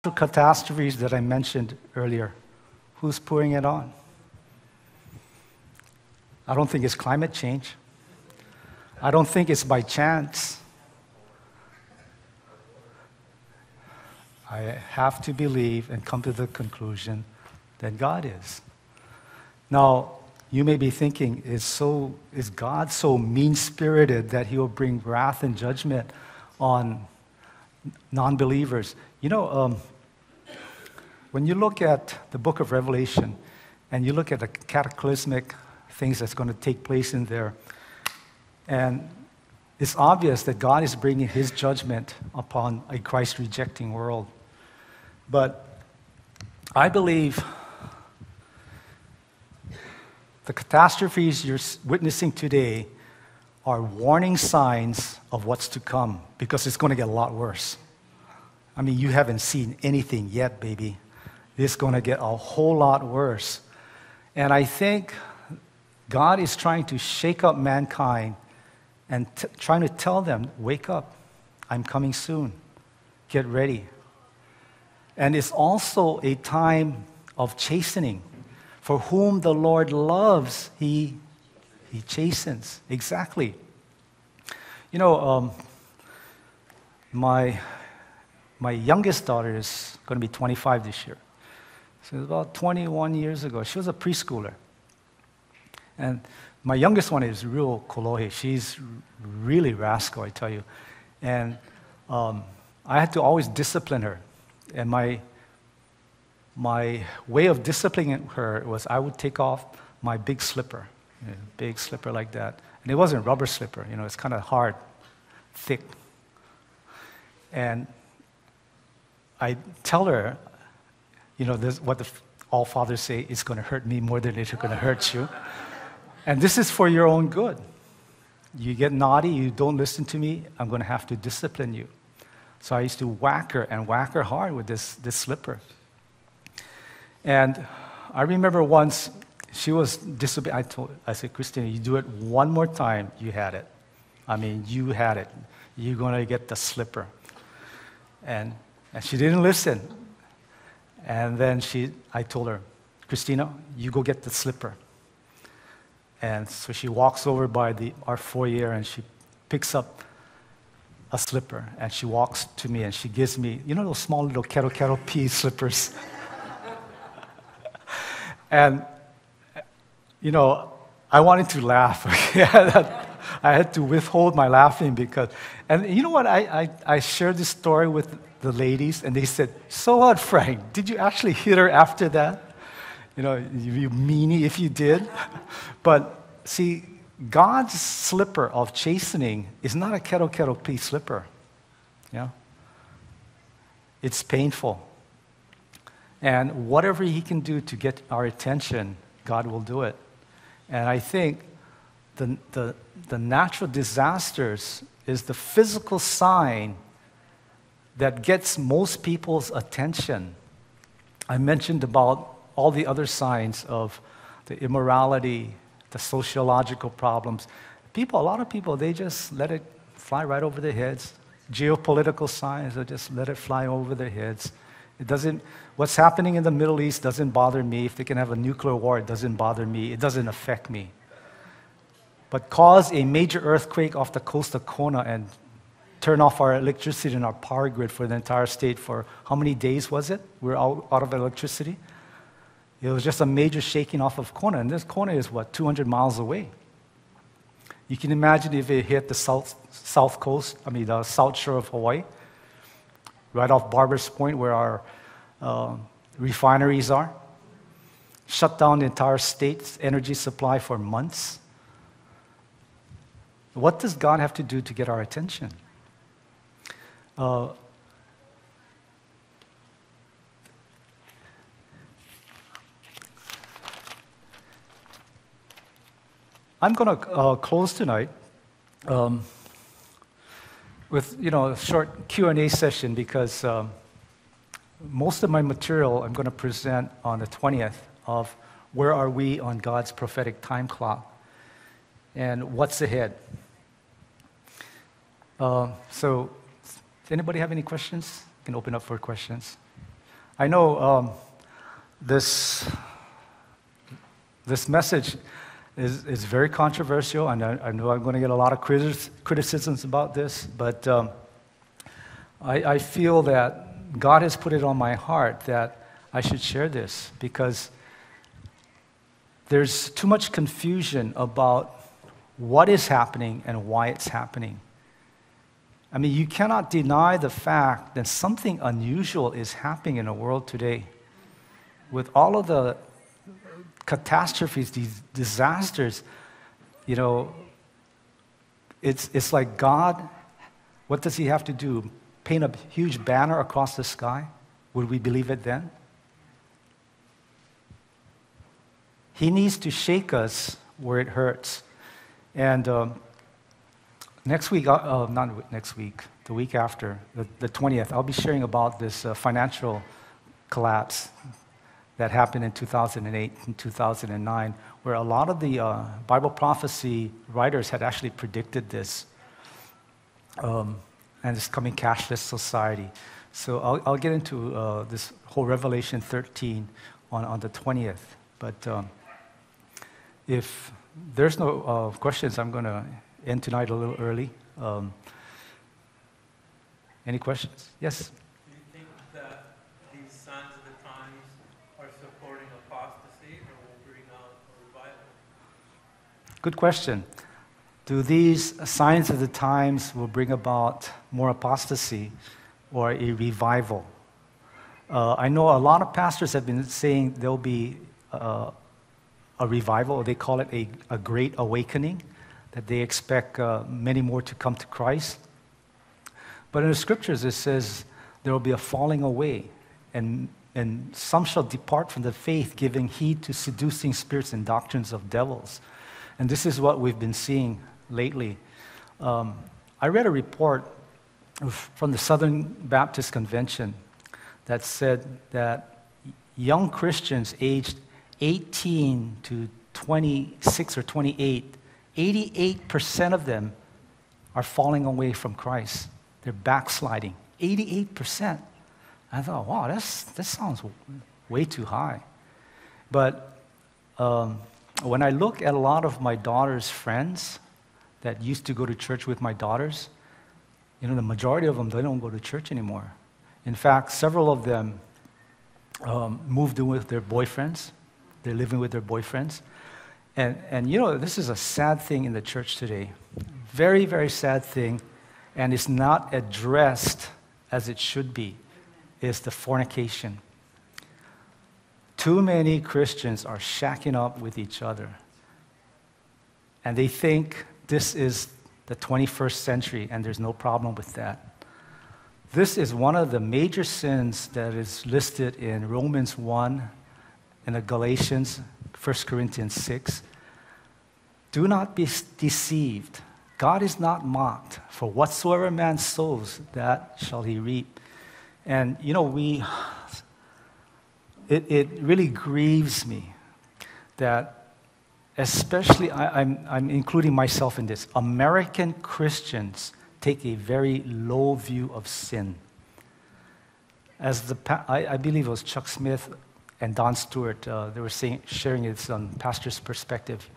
catastrophes that I mentioned earlier, who's pouring it on? I don't think it's climate change. I don't think it's by chance. I have to believe and come to the conclusion that God is. Now, you may be thinking, is God so mean-spirited that he will bring wrath and judgment on non-believers? You know, when you look at the book of Revelation and you look at the cataclysmic things that's going to take place in there, and it's obvious that God is bringing his judgment upon a Christ-rejecting world. But I believe the catastrophes you're witnessing today are warning signs of what's to come, because it's going to get a lot worse. I mean, you haven't seen anything yet, baby. It's going to get a whole lot worse. And I think God is trying to shake up mankind and trying to tell them, wake up, I'm coming soon, get ready. And it's also a time of chastening. For whom the Lord loves, he chastens. Exactly. You know, my youngest daughter is going to be 25 this year. So about 21 years ago, she was a preschooler. And my youngest one is real kolohe. She's really rascal, I tell you. And I had to always discipline her. And my way of disciplining her was I would take off my big slipper, big slipper like that. And it wasn't a rubber slipper, you know, it's kind of hard, thick. And I tell her, you know, this what all fathers say, it's going to hurt me more than it's going to hurt you. And this is for your own good. You get naughty, you don't listen to me, I'm going to have to discipline you. So I used to whack her hard with this slipper. And I remember once she was disobeying. I said, Christina, you do it one more time, you had it. I mean, you had it. You're going to get the slipper. And she didn't listen. And then I told her, Christina, you go get the slipper. And so she walks over by our foyer and she picks up a slipper, and she walks to me and she gives me, you know, those small little kero pea slippers. And, you know, I wanted to laugh. I had to withhold my laughing because, and you know what, I shared this story with the ladies, and they said, so what, Frank? Did you actually hit her after that? You know, you meanie if you did. But see, God's slipper of chastening is not a kero pea slipper. Yeah? It's painful. And whatever he can do to get our attention, God will do it. And I think the natural disasters is the physical sign that gets most people's attention. I mentioned about all the other signs of the immorality, the sociological problems. A lot of people, they just let it fly right over their heads. Geopolitical signs, they just let it fly over their heads. What's happening in the Middle East doesn't bother me. If they can have a nuclear war, it doesn't bother me. It doesn't affect me. But cause a major earthquake off the coast of Kona and turn off our electricity and our power grid for the entire state for how many days was it? We're out of electricity. It was just a major shaking off of Kona, and this Kona is, 200 miles away. You can imagine if it hit the south coast, the south shore of Hawaii, right off Barbers Point where our refineries are, shut down the entire state's energy supply for months. What does God have to do to get our attention? I'm going to close tonight with a short Q&A session because most of my material I'm going to present on the 20th of where are we on God's prophetic time clock and what's ahead. So, does anybody have any questions? You can open up for questions. I know this message is very controversial, and I know I'm going to get a lot of criticisms about this, but I feel that God has put it on my heart that I should share this because there's too much confusion about what is happening and why it's happening. I mean, you cannot deny the fact that something unusual is happening in the world today. With all of the catastrophes, these disasters, you know, it's like God, what does he have to do? Paint a huge banner across the sky? Would we believe it then? He needs to shake us where it hurts. And next week, not next week, the week after, the 20th, I'll be sharing about this financial collapse that happened in 2008 and 2009, where a lot of the Bible prophecy writers had actually predicted this, and this coming cashless society. So I'll get into this whole Revelation 13 on the 20th. But if there's no questions, I'm going to end tonight a little early. Any questions? Yes? Do you think that these signs of the times are supporting apostasy or will bring out a revival? Good question. Do these signs of the times will bring about more apostasy or a revival? I know a lot of pastors have been saying there'll be a revival, or they call it a great awakening, that they expect many more to come to Christ. But in the scriptures it says there will be a falling away, and some shall depart from the faith, giving heed to seducing spirits and doctrines of devils. And this is what we've been seeing lately. I read a report from the Southern Baptist Convention that said that young Christians aged 18 to 26 or 28, 88% of them are falling away from Christ. They're backsliding. 88%. I thought, wow, that sounds way too high. But when I look at a lot of my daughter's friends that used to go to church with my daughters, you know, the majority of them, they don't go to church anymore. In fact, several of them moved in with their boyfriends. They're living with their boyfriends. And you know, this is a sad thing in the church today. Very, very sad thing. And it's not addressed as it should be, is the fornication. Too many Christians are shacking up with each other. And they think this is the 21st century, and there's no problem with that. This is one of the major sins that is listed in Romans 1 and the Galatians, 1 Corinthians 6. Do not be deceived. God is not mocked. For whatsoever man sows, that shall he reap. And, you know, it really grieves me that, especially, I'm including myself in this, American Christians take a very low view of sin. As I believe it was Chuck Smith and Don Stewart, they were sharing it on pastor's perspective,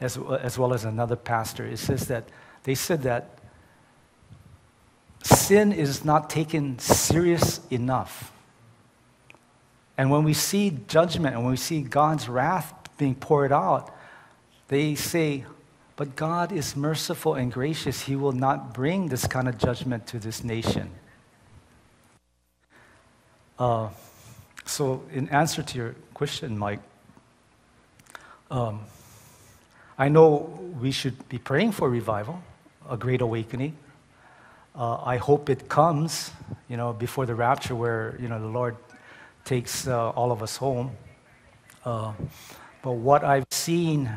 as well as another pastor. It says that they said that sin is not taken serious enough. And when we see judgment and when we see God's wrath being poured out, they say, but God is merciful and gracious. He will not bring this kind of judgment to this nation. So in answer to your question, Mike, I know we should be praying for revival, a great awakening. I hope it comes, you know, before the rapture, where, you know, the Lord takes all of us home. But what I've seen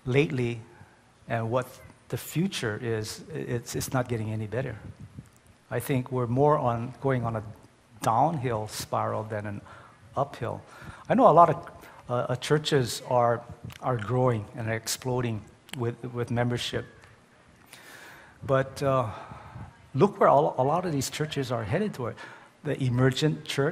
lately and what the future is, it's not getting any better. I think we're more going on a downhill spiral than an uphill. I know a lot of churches are growing and are exploding with membership. But look where a lot of these churches are headed toward. The emergent church,